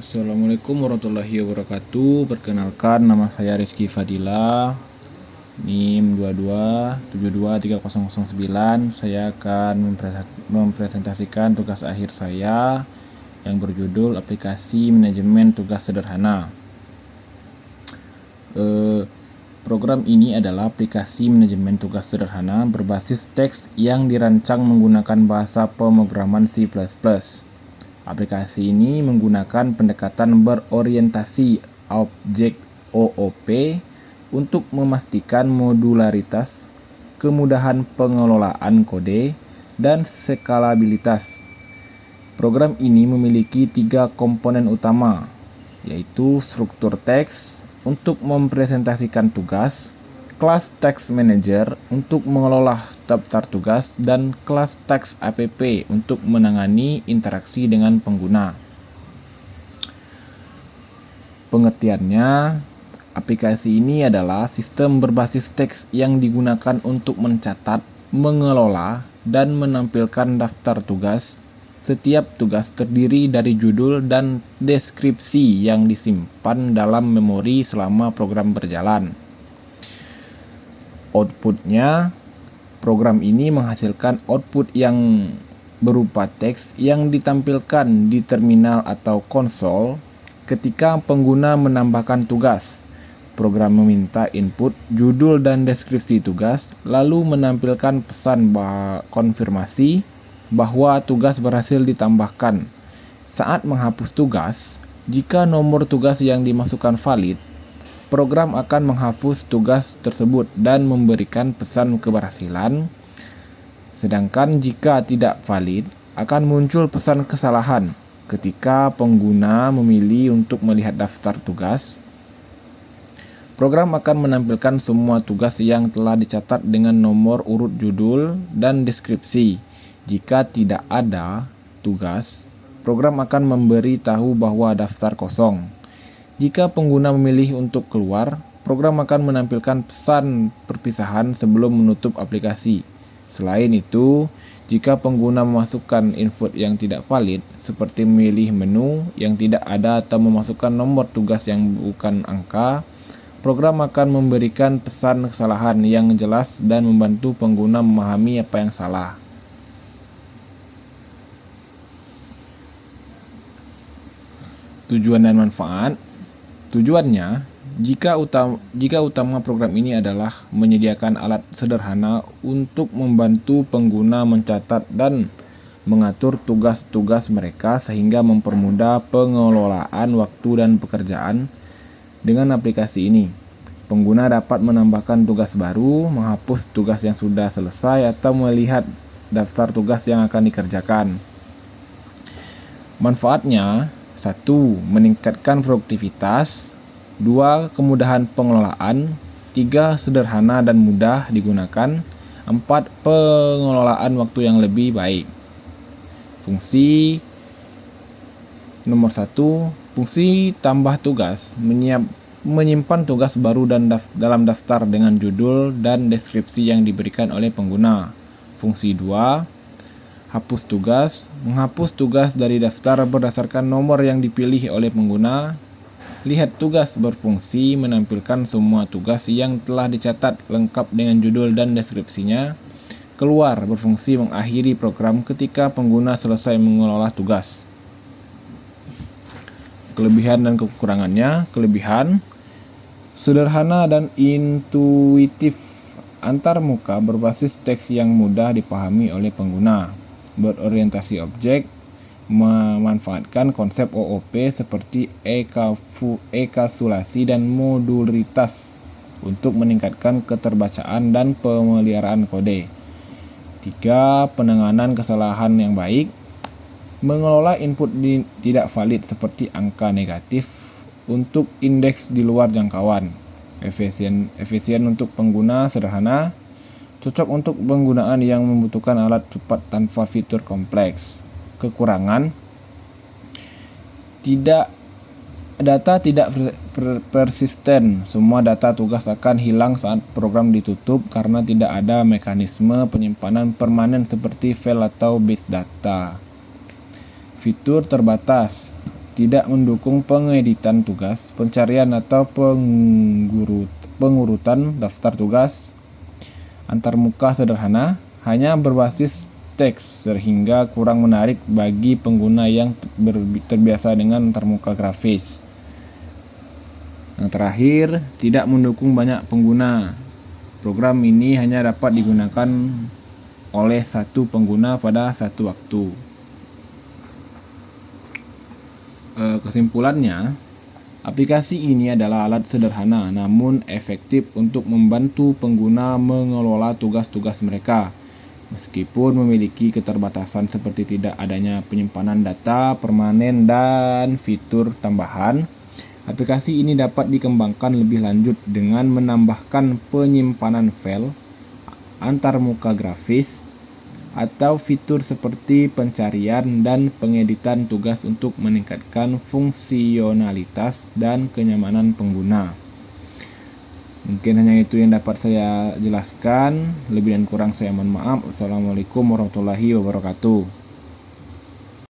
Assalamualaikum warahmatullahi wabarakatuh. Perkenalkan, nama saya Rizky Fadila, NIM 22723009. Saya akan mempresentasikan tugas akhir saya yang berjudul Aplikasi Manajemen Tugas Sederhana. Program ini adalah aplikasi manajemen tugas sederhana berbasis teks yang dirancang menggunakan bahasa pemrograman C++. Aplikasi ini menggunakan pendekatan berorientasi objek OOP untuk memastikan modularitas, kemudahan pengelolaan kode, dan skalabilitas. Program ini memiliki 3 komponen utama, yaitu struktur teks untuk mempresentasikan tugas, kelas text manager untuk mengelola daftar tugas, dan kelas text app untuk menangani interaksi dengan pengguna. Pengertiannya, aplikasi ini adalah sistem berbasis teks yang digunakan untuk mencatat, mengelola, dan menampilkan daftar tugas. Setiap tugas terdiri dari judul dan deskripsi yang disimpan dalam memori selama program berjalan. Outputnya, program ini menghasilkan output yang berupa teks yang ditampilkan di terminal atau konsol ketika pengguna menambahkan tugas. Program meminta input judul dan deskripsi tugas, lalu menampilkan pesan konfirmasi bahwa tugas berhasil ditambahkan. Saat menghapus tugas, jika nomor tugas yang dimasukkan valid, program akan menghapus tugas tersebut dan memberikan pesan keberhasilan. Sedangkan jika tidak valid, akan muncul pesan kesalahan ketika pengguna memilih untuk melihat daftar tugas. Program akan menampilkan semua tugas yang telah dicatat dengan nomor urut judul dan deskripsi. Jika tidak ada tugas, program akan memberi tahu bahwa daftar kosong. Jika pengguna memilih untuk keluar, program akan menampilkan pesan perpisahan sebelum menutup aplikasi. Selain itu, jika pengguna memasukkan input yang tidak valid, seperti memilih menu yang tidak ada atau memasukkan nomor tugas yang bukan angka, program akan memberikan pesan kesalahan yang jelas dan membantu pengguna memahami apa yang salah. Tujuan dan manfaat. Tujuannya, jika utama program ini adalah menyediakan alat sederhana untuk membantu pengguna mencatat dan mengatur tugas-tugas mereka sehingga mempermudah pengelolaan waktu dan pekerjaan. Dengan aplikasi ini, pengguna dapat menambahkan tugas baru, menghapus tugas yang sudah selesai, atau melihat daftar tugas yang akan dikerjakan. Manfaatnya: 1. Meningkatkan produktivitas. 2. Kemudahan pengelolaan. 3. Sederhana dan mudah digunakan. 4. Pengelolaan waktu yang lebih baik. Fungsi nomor 1. Fungsi tambah tugas. Menyimpan tugas baru dalam daftar dengan judul dan deskripsi yang diberikan oleh pengguna. Fungsi 2. Hapus tugas, menghapus tugas dari daftar berdasarkan nomor yang dipilih oleh pengguna. Lihat tugas berfungsi menampilkan semua tugas yang telah dicatat lengkap dengan judul dan deskripsinya. Keluar berfungsi mengakhiri program ketika pengguna selesai mengelola tugas. Kelebihan dan kekurangannya. Kelebihan: sederhana dan intuitif, antarmuka, berbasis teks yang mudah dipahami oleh pengguna, berorientasi objek, memanfaatkan konsep OOP seperti enkapsulasi dan modularitas untuk meningkatkan keterbacaan dan pemeliharaan kode. 3. Penanganan kesalahan yang baik, mengelola input tidak valid seperti angka negatif untuk indeks di luar jangkauan. Efisien untuk pengguna, sederhana, cocok untuk penggunaan yang membutuhkan alat cepat tanpa fitur kompleks. Kekurangan: data tidak persisten. Semua data tugas akan hilang saat program ditutup karena tidak ada mekanisme penyimpanan permanen seperti file atau base data. Fitur terbatas. tidak mendukung pengeditan tugas, pencarian atau pengurutan daftar tugas antarmuka sederhana, hanya berbasis teks sehingga kurang menarik bagi pengguna yang terbiasa dengan antarmuka grafis. Yang terakhir, tidak mendukung banyak pengguna. Program ini hanya dapat digunakan oleh satu pengguna pada satu waktu. Kesimpulannya, aplikasi ini adalah alat sederhana namun efektif untuk membantu pengguna mengelola tugas-tugas mereka. Meskipun memiliki keterbatasan seperti tidak adanya penyimpanan data permanen dan fitur tambahan, aplikasi ini dapat dikembangkan lebih lanjut dengan menambahkan penyimpanan file, antarmuka grafis, atau fitur seperti pencarian dan pengeditan tugas untuk meningkatkan fungsionalitas dan kenyamanan pengguna. Mungkin hanya itu yang dapat saya jelaskan. Lebih dan kurang saya mohon maaf. Wassalamualaikum warahmatullahi wabarakatuh.